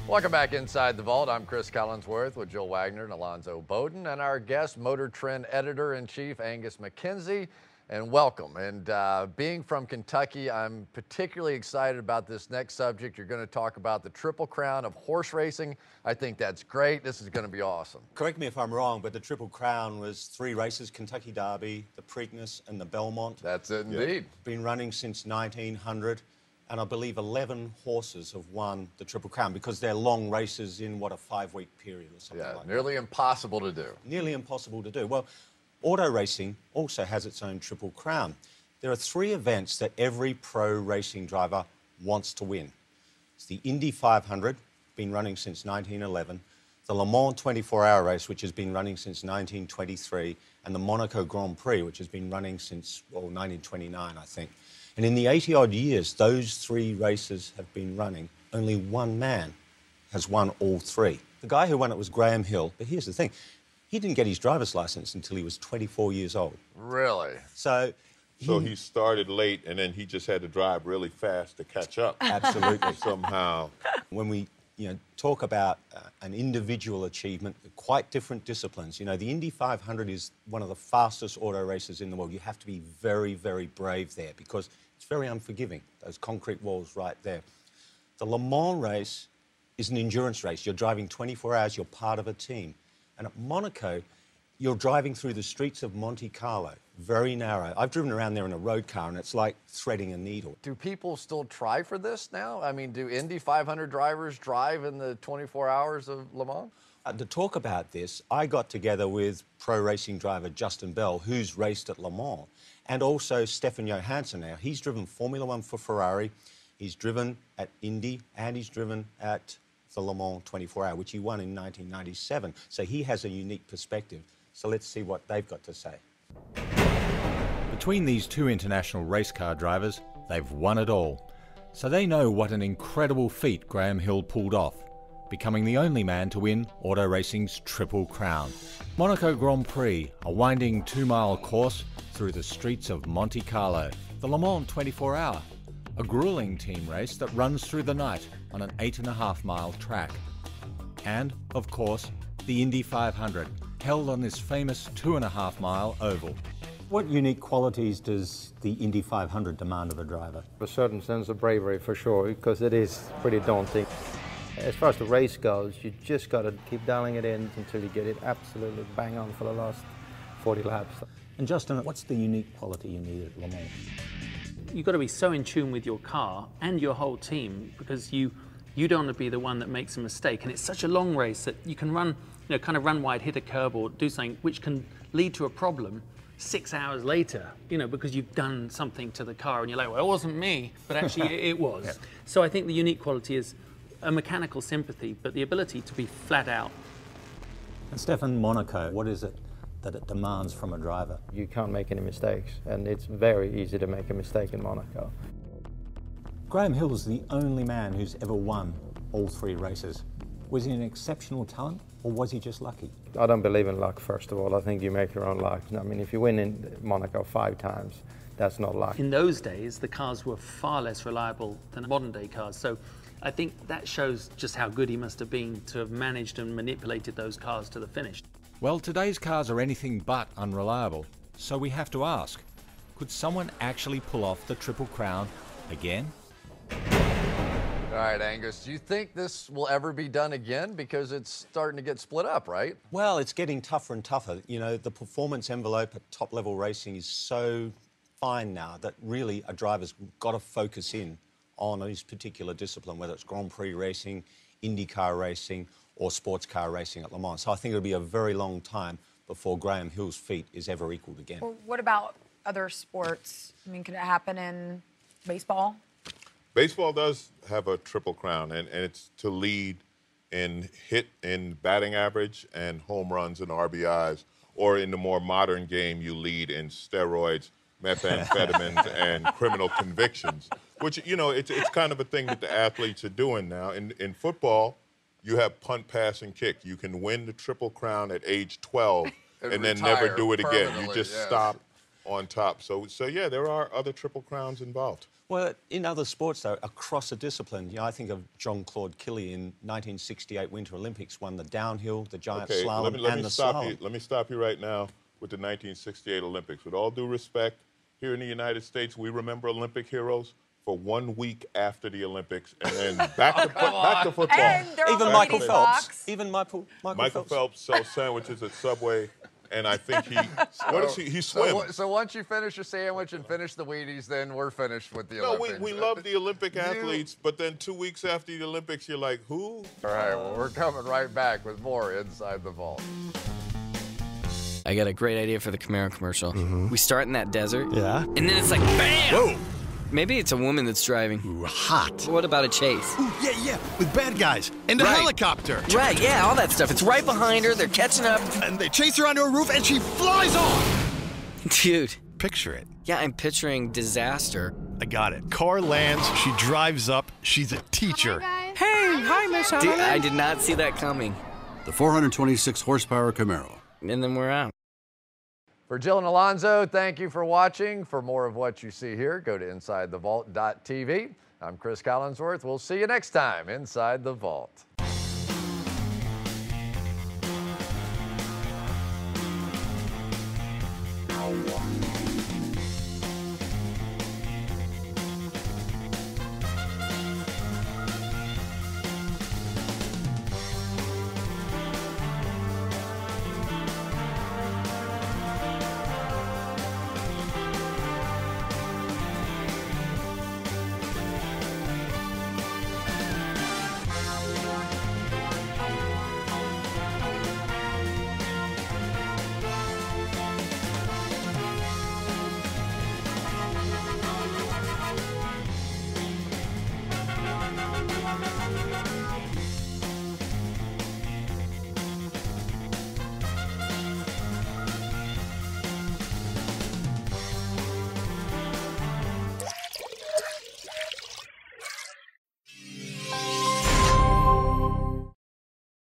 Welcome back inside the vault. I'm Cris Collinsworth with Joel Wagner and Alonzo Bodden, and our guest, Motor Trend Editor-in-Chief Angus McKenzie. And welcome. And being from Kentucky, I'm particularly excited about this next subject. You're going to talk about the Triple Crown of horse racing. I think that's great. This is going to be awesome. Correct me if I'm wrong, but the Triple Crown was 3 races: Kentucky Derby, the Preakness, and the Belmont. That's it, indeed. Been running since 1900. And I believe 11 horses have won the Triple Crown because they're long races in, what, a 5-week period or something like that. Nearly impossible to do. Nearly impossible to do. Well, auto racing also has its own Triple Crown. There are 3 events that every pro racing driver wants to win. It's the Indy 500, been running since 1911, the Le Mans 24-hour race, which has been running since 1923, and the Monaco Grand Prix, which has been running since, well, 1929, I think. And in the 80-odd years those 3 races have been running, only one man has won all 3. The guy who won it was Graham Hill, but here's the thing. He didn't get his driver's license until he was 24 years old. Really? So he started late, and then he just had to drive really fast to catch up. Absolutely. Somehow. When we talk about an individual achievement, quite different disciplines. You know, the Indy 500 is one of the fastest auto races in the world. You have to be very, very brave there because it's very unforgiving, those concrete walls right there. The Le Mans race is an endurance race. You're driving 24 hours, you're part of a team. And at Monaco, you're driving through the streets of Monte Carlo, very narrow. I've driven around there in a road car, and it's like threading a needle. Do people still try for this now? I mean, do Indy 500 drivers drive in the 24 hours of Le Mans? To talk about this, I got together with pro racing driver Justin Bell, who's raced at Le Mans, and also Stefan Johansson now. He's driven Formula One for Ferrari, he's driven at Indy, and he's driven at the Le Mans 24-hour, which he won in 1997. So he has a unique perspective. So let's see what they've got to say. Between these 2 international race car drivers, they've won it all. So they know what an incredible feat Graham Hill pulled off, becoming the only man to win auto racing's Triple Crown. Monaco Grand Prix, a winding 2-mile course through the streets of Monte Carlo. The Le Mans 24-hour, a grueling team race that runs through the night on an 8.5-mile track. And, of course, the Indy 500, held on this famous 2.5-mile oval. What unique qualities does the Indy 500 demand of a driver? A certain sense of bravery, for sure, because it is pretty daunting. As far as the race goes, you just got to keep dialing it in until you get it absolutely bang on for the last 40 laps. And Justin, what's the unique quality you need at Le Mans? You've got to be so in tune with your car and your whole team because you don't want to be the one that makes a mistake. And it's such a long race that you can run, kind of run wide, hit a curb or do something which can lead to a problem 6 hours later, because you've done something to the car and you're like, well, it wasn't me, but actually it was. Yeah. So I think the unique quality is a mechanical sympathy, but the ability to be flat out. And Stefan, Monaco, what is it that it demands from a driver? You can't make any mistakes, and it's very easy to make a mistake in Monaco. Graham Hill is the only man who's ever won all 3 races. Was he an exceptional talent, or was he just lucky? I don't believe in luck, first of all. I think you make your own luck. I mean, if you win in Monaco 5 times, that's not luck. In those days, the cars were far less reliable than modern-day cars, so I think that shows just how good he must have been to have managed and manipulated those cars to the finish. Well, today's cars are anything but unreliable, so we have to ask, could someone actually pull off the Triple Crown again? All right, Angus, do you think this will ever be done again? Because it's starting to get split up, right? Well, it's getting tougher and tougher. The performance envelope at top-level racing is so fine now that really a driver's got to focus in on his particular discipline, whether it's Grand Prix racing, IndyCar racing, or sports car racing at Le Mans. So I think it'll be a very long time before Graham Hill's feat is ever equaled again. Well, what about other sports? I mean, can it happen in baseball? Baseball does have a Triple Crown, and it's to lead in batting average and home runs and RBIs, or in the more modern game, you lead in steroids, methamphetamines, and criminal convictions, which, it's kind of a thing that the athletes are doing now. In football, you have punt, pass, and kick. You can win the Triple Crown at age 12 and then never do it again. You just stop on top. So yeah, there are other Triple Crowns involved. Well, in other sports, though, across a discipline, I think of Jean-Claude Killy in 1968 Winter Olympics, won the downhill, the giant slalom, and the slalom. Let me stop you right now with the 1968 Olympics. With all due respect, here in the United States, we remember Olympic heroes for 1 week after the Olympics, and then back to football. And Even Michael Phelps. Even Michael Phelps sells sandwiches at Subway. And I think he swims. So once you finish your sandwich and finish the Wheaties, then we're finished with the Olympics. No, we love the Olympic athletes, but then 2 weeks after the Olympics, you're like, who? All right, well, we're coming right back with more Inside the Vault. I got a great idea for the Camaro commercial. We start in that desert. Yeah. And then it's like, bam! Whoa! Maybe it's a woman that's driving. Ooh, hot. What about a chase? Ooh, yeah, with bad guys. And a helicopter. Right, yeah, all that stuff. It's right behind her. They're catching up. And they chase her onto a roof and she flies off. Dude. Picture it. Yeah, I'm picturing disaster. I got it. Car lands, she drives up, she's a teacher. Hey, hi, Miss Hannah. Dude, I did not see that coming. The 426 horsepower Camaro. And then we're out. For Jill and Alonzo, thank you for watching. For more of what you see here, go to InsideTheVault.tv. I'm Cris Collinsworth. We'll see you next time, Inside the Vault.